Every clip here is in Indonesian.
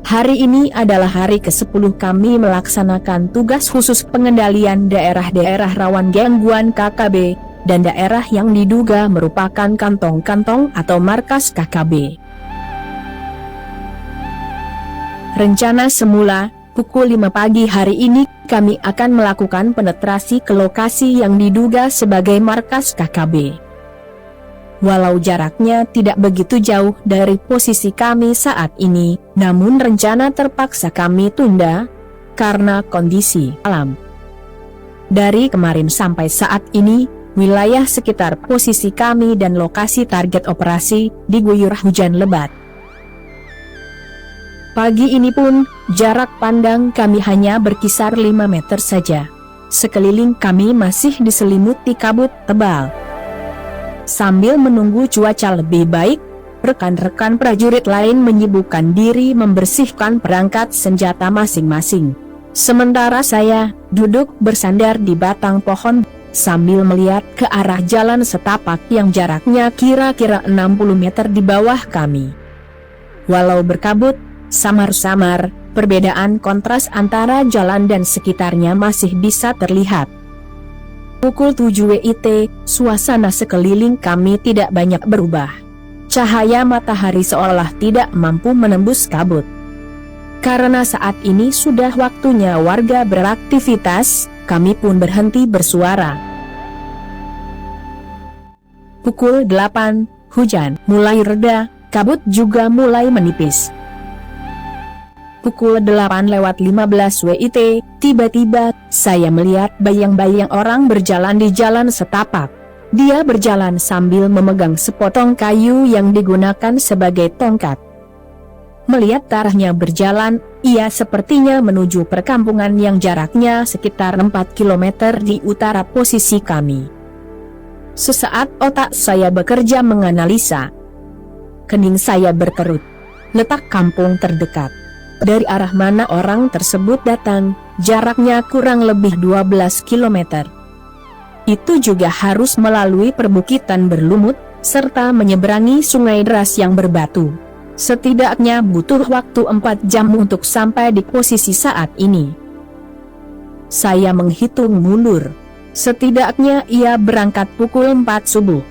Hari ini adalah hari ke-10 kami melaksanakan tugas khusus pengendalian daerah-daerah rawan gangguan KKB, dan daerah yang diduga merupakan kantong-kantong atau markas KKB. Rencana semula, pukul 5 pagi hari ini, kami akan melakukan penetrasi ke lokasi yang diduga sebagai markas KKB. Walau jaraknya tidak begitu jauh dari posisi kami saat ini, namun rencana terpaksa kami tunda karena kondisi alam. Dari kemarin sampai saat ini, wilayah sekitar posisi kami dan lokasi target operasi diguyur hujan lebat. Pagi ini pun, jarak pandang kami hanya berkisar 5 meter saja. Sekeliling kami masih diselimuti kabut tebal. Sambil menunggu cuaca lebih baik, rekan-rekan prajurit lain menyibukkan diri membersihkan perangkat senjata masing-masing. Sementara saya duduk bersandar di batang pohon, sambil melihat ke arah jalan setapak yang jaraknya kira-kira 60 meter di bawah kami. Walau berkabut, samar-samar, perbedaan kontras antara jalan dan sekitarnya masih bisa terlihat. Pukul 7 WIT, suasana sekeliling kami tidak banyak berubah. Cahaya matahari seolah tidak mampu menembus kabut. Karena saat ini sudah waktunya warga beraktivitas, kami pun berhenti bersuara. Pukul 8, hujan mulai reda, kabut juga mulai menipis. Pukul 8:15 WIT, tiba-tiba, saya melihat bayang-bayang orang berjalan di jalan setapak. Dia berjalan sambil memegang sepotong kayu yang digunakan sebagai tongkat. Melihat arahnya berjalan, ia sepertinya menuju perkampungan yang jaraknya sekitar 4 km di utara posisi kami. Sesaat otak saya bekerja menganalisa. Kening saya berkerut. Letak kampung terdekat. Dari arah mana orang tersebut datang, jaraknya kurang lebih 12 km. Itu juga harus melalui perbukitan berlumut, serta menyeberangi sungai deras yang berbatu. Setidaknya butuh waktu 4 jam untuk sampai di posisi saat ini. Saya menghitung mundur. Setidaknya ia berangkat pukul 4 subuh.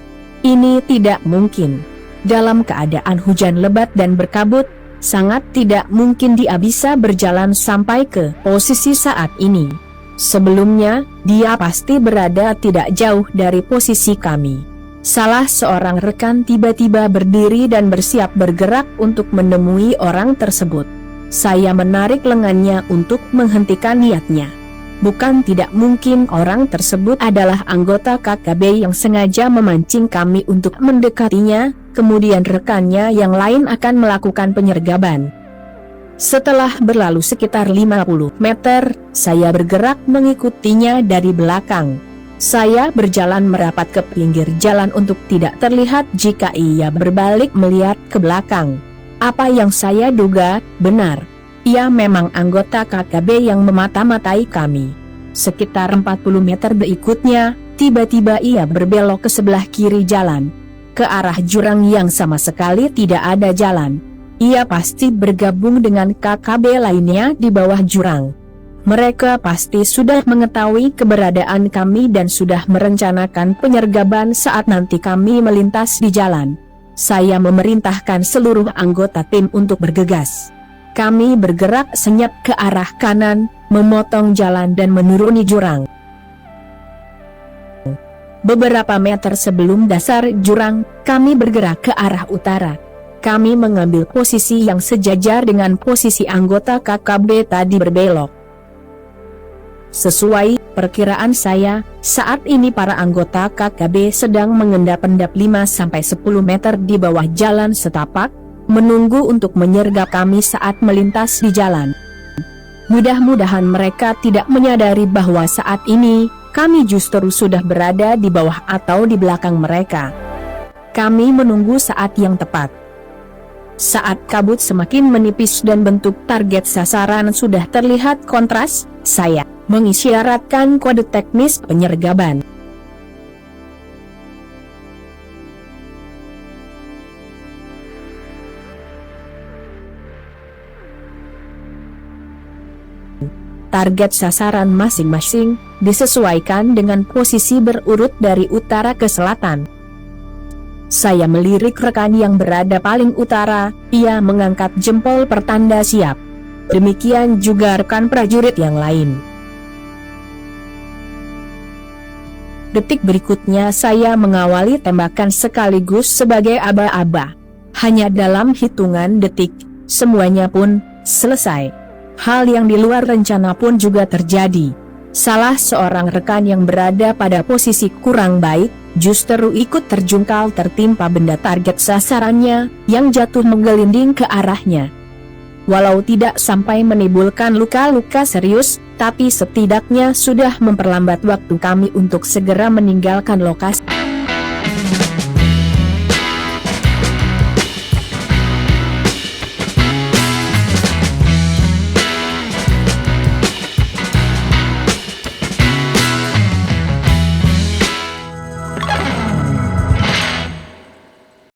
Ini tidak mungkin. Dalam keadaan hujan lebat dan berkabut, sangat tidak mungkin dia bisa berjalan sampai ke posisi saat ini. Sebelumnya, dia pasti berada tidak jauh dari posisi kami. Salah seorang rekan tiba-tiba berdiri dan bersiap bergerak untuk menemui orang tersebut. Saya menarik lengannya untuk menghentikan niatnya. Bukan tidak mungkin orang tersebut adalah anggota KKB yang sengaja memancing kami untuk mendekatinya, kemudian rekannya yang lain akan melakukan penyergapan. Setelah berlalu sekitar 50 meter, saya bergerak mengikutinya dari belakang. Saya berjalan merapat ke pinggir jalan untuk tidak terlihat jika ia berbalik melihat ke belakang. Apa yang saya duga, benar. Ia memang anggota KKB yang memata-matai kami. Sekitar 40 meter berikutnya, tiba-tiba ia berbelok ke sebelah kiri jalan, ke arah jurang yang sama sekali tidak ada jalan. Ia pasti bergabung dengan KKB lainnya di bawah jurang. Mereka pasti sudah mengetahui keberadaan kami dan sudah merencanakan penyergapan saat nanti kami melintas di jalan. Saya memerintahkan seluruh anggota tim untuk bergegas. Kami bergerak senyap ke arah kanan, memotong jalan dan menuruni jurang. Beberapa meter sebelum dasar jurang, kami bergerak ke arah utara. Kami mengambil posisi yang sejajar dengan posisi anggota KKB tadi berbelok. Sesuai perkiraan saya, saat ini para anggota KKB sedang mengendap-endap 5-10 meter di bawah jalan setapak, menunggu untuk menyergap kami saat melintas di jalan. Mudah-mudahan mereka tidak menyadari bahwa saat ini, kami justru sudah berada di bawah atau di belakang mereka. Kami menunggu saat yang tepat. Saat kabut semakin menipis dan bentuk target sasaran sudah terlihat kontras, saya mengisyaratkan kode teknis penyergapan. target sasaran masing-masing, disesuaikan dengan posisi berurut dari utara ke selatan. Saya melirik rekan yang berada paling utara, ia mengangkat jempol pertanda siap. Demikian juga rekan prajurit yang lain. Detik berikutnya saya mengawali tembakan sekaligus sebagai aba-aba. Hanya dalam hitungan detik, semuanya pun selesai. Hal yang di luar rencana pun juga terjadi. Salah seorang rekan yang berada pada posisi kurang baik, justru ikut terjungkal tertimpa benda target sasarannya, yang jatuh menggelinding ke arahnya. Walau tidak sampai menimbulkan luka-luka serius, tapi setidaknya sudah memperlambat waktu kami untuk segera meninggalkan lokasi.